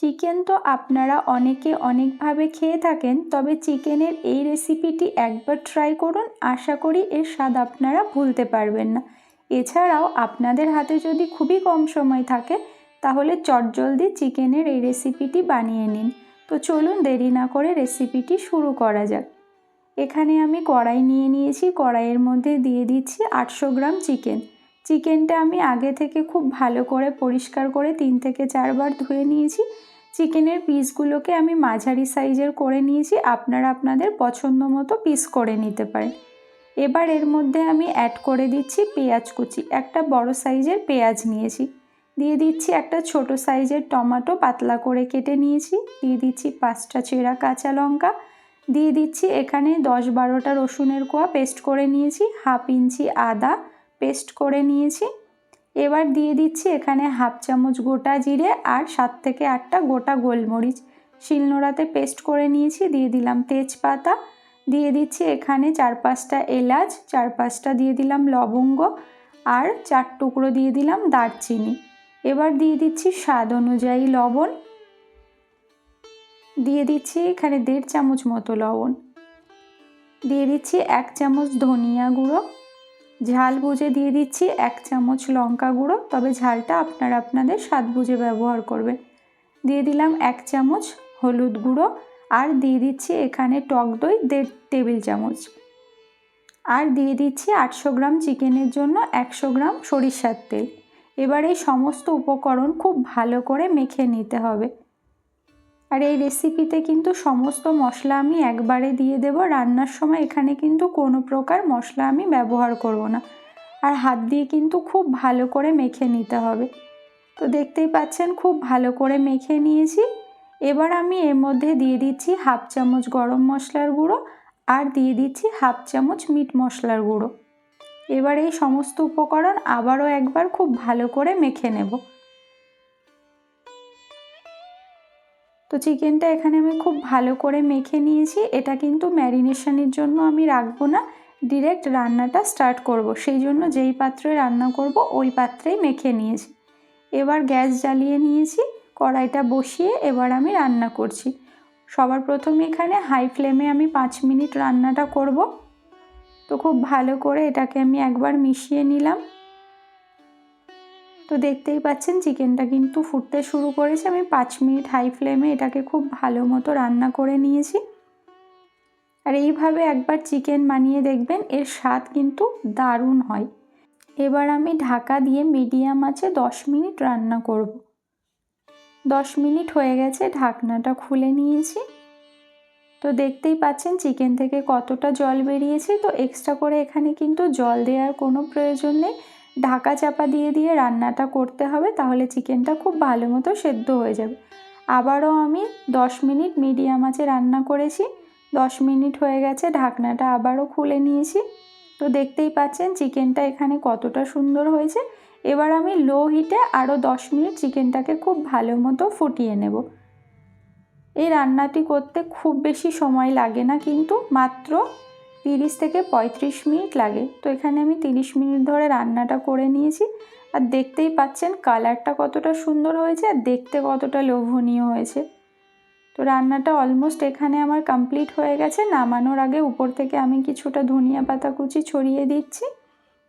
Chicken তো আপনারা অনেকে অনেকভাবে খেয়ে থাকেন, তবে চিকেনের এই রেসিপিটি একবার ট্রাই করুন, আশা করি এর স্বাদ আপনারা ভুলতে পারবেন না। এছাড়াও আপনাদের হাতে যদি খুবই কম সময় থাকে তাহলে চটজলদি চিকেনের এই রেসিপিটি বানিয়ে নিন। তো চলুন দেরি না করে রেসিপিটি শুরু করা যাক। এখানে আমি কড়াই নিয়ে নিয়েছি, কড়াইয়ের মধ্যে দিয়ে দিচ্ছি 800 গ্রাম চিকেন। চিকেনটা আমি আগে থেকে খুব ভালো করে পরিষ্কার করে 3 থেকে 4 বার ধুয়ে নিয়েছি। চিকেনের পিসগুলোকে আমি মাঝারি সাইজের করে নিয়েছি, আপনারা আপনাদের পছন্দ মতো পিস করে নিতে পারেন। এবার এর মধ্যে আমি অ্যাড করে দিচ্ছি পেঁয়াজ কুচি। একটা বড় সাইজের পেঁয়াজ নিয়েছি, দিয়ে দিচ্ছি একটা ছোট সাইজের টমেটো পাতলা করে কেটে নিয়েছি, দিয়ে দিচ্ছি 5টা চেরা কাঁচা লঙ্কা, দিয়ে দিচ্ছি এখানে 10-12টা রসুনের কোয়া পেস্ট করে নিয়েছি, 1/2 ইঞ্চি আদা পেস্ট করে নিয়েছি। এবার দিয়ে দিচ্ছি এখানে 1/2 চামচ গোটা জিরে আর 7 থেকে 8টা গোটা গোলমরিচ শিলনোড়াতে পেস্ট করে নিয়েছি। দিয়ে দিলাম তেজপাতা, দিয়ে দিচ্ছি এখানে 4-5টা এলাচ, 4-5টা দিয়ে দিলাম লবঙ্গ আর 4 টুকরো দিয়ে দিলাম দারচিনি। এবার দিয়ে দিচ্ছি স্বাদ অনুযায়ী লবণ, দিয়ে দিচ্ছি এখানে 1.5 চামচ মতো লবণ, দিয়ে দিচ্ছি 1 চামচ ধনিয়া গুঁড়ো, ঝাল বুঝে দিয়ে দিচ্ছি 1 চামচ লঙ্কা গুঁড়ো, তবে ঝালটা আপনারা আপনাদের স্বাদ বুঝে ব্যবহার করবেন। দিয়ে দিলাম 1 চামচ হলুদ গুঁড়ো আর দিয়ে দিচ্ছি এখানে টক দই 1.5 টেবিল চামচ, আর দিয়ে দিচ্ছি 800 গ্রাম চিকেনের জন্য 100 গ্রাম সরিষার তেল। এবার এই সমস্ত উপকরণ খুব ভালো করে মেখে নিতে হবে। আর এই রেসিপিতে কিন্তু সমস্ত মশলা আমি একবারে দিয়ে দেব, রান্নার সময় এখানে কিন্তু কোনো প্রকার মশলা আমি ব্যবহার করব না। আর হাত দিয়ে কিন্তু খুব ভালো করে মেখে নিতে হবে। তো দেখতেই পাচ্ছেন খুব ভালো করে মেখে নিয়েছি। এবার আমি এর মধ্যে দিয়ে দিচ্ছি 1/2 চামচ গরম মশলার গুঁড়ো আর দিয়ে দিচ্ছি 1/2 চামচ মিট মশলার গুঁড়ো। এবার এই সমস্ত উপকরণ আবারও একবার খুব ভালো করে মেখে নেব। তো চিকেনটা এখানে আমি খুব ভালো করে মেখে নিয়েছি। এটা কিন্তু ম্যারিনেশনের জন্য আমি রাখবো না, ডিরেক্ট রান্নাটা স্টার্ট করব, সেই জন্য যেই পাত্রে রান্না করব ওই পাত্রেই মেখে নিয়েছি। এবার গ্যাস জ্বালিয়ে নিয়েছি, কড়াইটা বসিয়ে এবার আমি রান্না করছি। সবার প্রথমে এখানে হাই ফ্লেমে আমি 5 মিনিট রান্নাটা করব। তো খুব ভালো করে এটাকে আমি একবার মিশিয়ে নিলাম। তো দেখতেই পাচ্ছেন চিকেনটা কিন্তু ফুটতে শুরু করেছে। আমি 5 মিনিট হাই ফ্লেমে এটাকে খুব ভালো মতো রান্না করে নিয়েছি। আর এইভাবে একবার চিকেন বানিয়ে দেখবেন, এর স্বাদ কিন্তু দারুণ হয়। এবার আমি ঢাকা দিয়ে মিডিয়াম আঁচে 10 মিনিট রান্না করব। 10 মিনিট হয়ে গেছে, ঢাকনাটা খুলে নিয়েছি। তো দেখতেই পাচ্ছেন চিকেন থেকে কতটা জল বেরিয়েছে। তো এক্সট্রা করে এখানে কিন্তু জল দেওয়ার কোনো প্রয়োজন নেই, ঢাকা চাপা দিয়ে দিয়ে রান্নাটা করতে হবে, তাহলে চিকেনটা খুব ভালো মতো সেদ্ধ হয়ে যাবে। আবারও আমি 10 মিনিট মিডিয়াম আঁচে রান্না করেছি। 10 মিনিট হয়ে গেছে, ঢাকনাটা আবারও খুলে নিয়েছি। তো দেখতেই পাচ্ছেন চিকেনটা এখানে কতটা সুন্দর হয়েছে। এবার আমি লো হিটে আরও 10 মিনিট চিকেনটাকে খুব ভালো মতো ফুটিয়ে নেব। এই রান্নাটি করতে খুব বেশি সময় লাগে না, কিন্তু মাত্র 30 থেকে 35 মিনিট লাগে। তো এখানে আমি 30 মিনিট ধরে রান্নাটা করে নিয়েছি। আর দেখতেই পাচ্ছেন কালারটা কতটা সুন্দর হয়েছে আর দেখতে কতটা লোভনীয় হয়েছে। তো রান্নাটা অলমোস্ট এখানে আমার কমপ্লিট হয়ে গেছে। নামানোর আগে উপর থেকে আমি কিছুটা ধনিয়া পাতা কুচি ছড়িয়ে দিচ্ছি,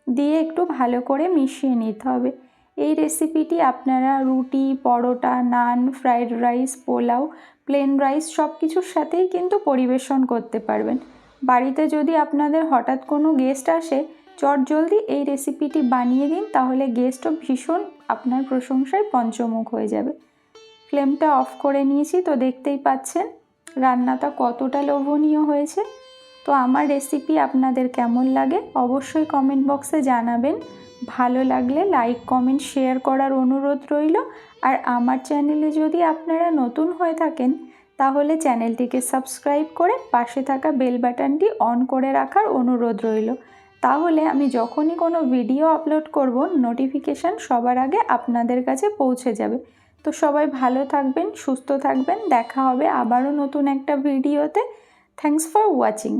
দিয়ে একটু ভালো করে মিশিয়ে নিতে হবে। এই রেসিপিটি আপনারা রুটি, paratha, naan, fried rice, pulao, plain rice সব কিছুর সাথেই কিন্তু পরিবেশন করতে পারবেন। বাড়িতে যদি আপনাদের হঠাৎ কোনো গেস্ট আসে, চটজলদি এই রেসিপিটি বানিয়ে দিন, তাহলে গেস্টও ভীষণ আপনার প্রশংসায় পঞ্চমুখ হয়ে যাবে। ফ্লেমটা অফ করে নিয়েছি। তো দেখতেই পাচ্ছেন রান্নাটা কতটা লোভনীয় হয়েছে। তো আমার রেসিপি আপনাদের কেমন লাগে অবশ্যই কমেন্ট বক্সে জানাবেন। ভালো লাগলে লাইক, কমেন্ট, শেয়ার করার অনুরোধ রইল। আর আমার চ্যানেলে যদি আপনারা নতুন হয়ে থাকেন তাহলে চ্যানেলটিকে সাবস্ক্রাইব করে পাশে থাকা বেল বাটনটি অন করে রাখার অনুরোধ রইল। তাহলে আমি যখনই কোনো ভিডিও আপলোড করব নোটিফিকেশান সবার আগে আপনাদের কাছে পৌঁছে যাবে। তো সবাই ভালো থাকবেন, সুস্থ থাকবেন, দেখা হবে আবারও নতুন একটা ভিডিওতে। Thanks for watching.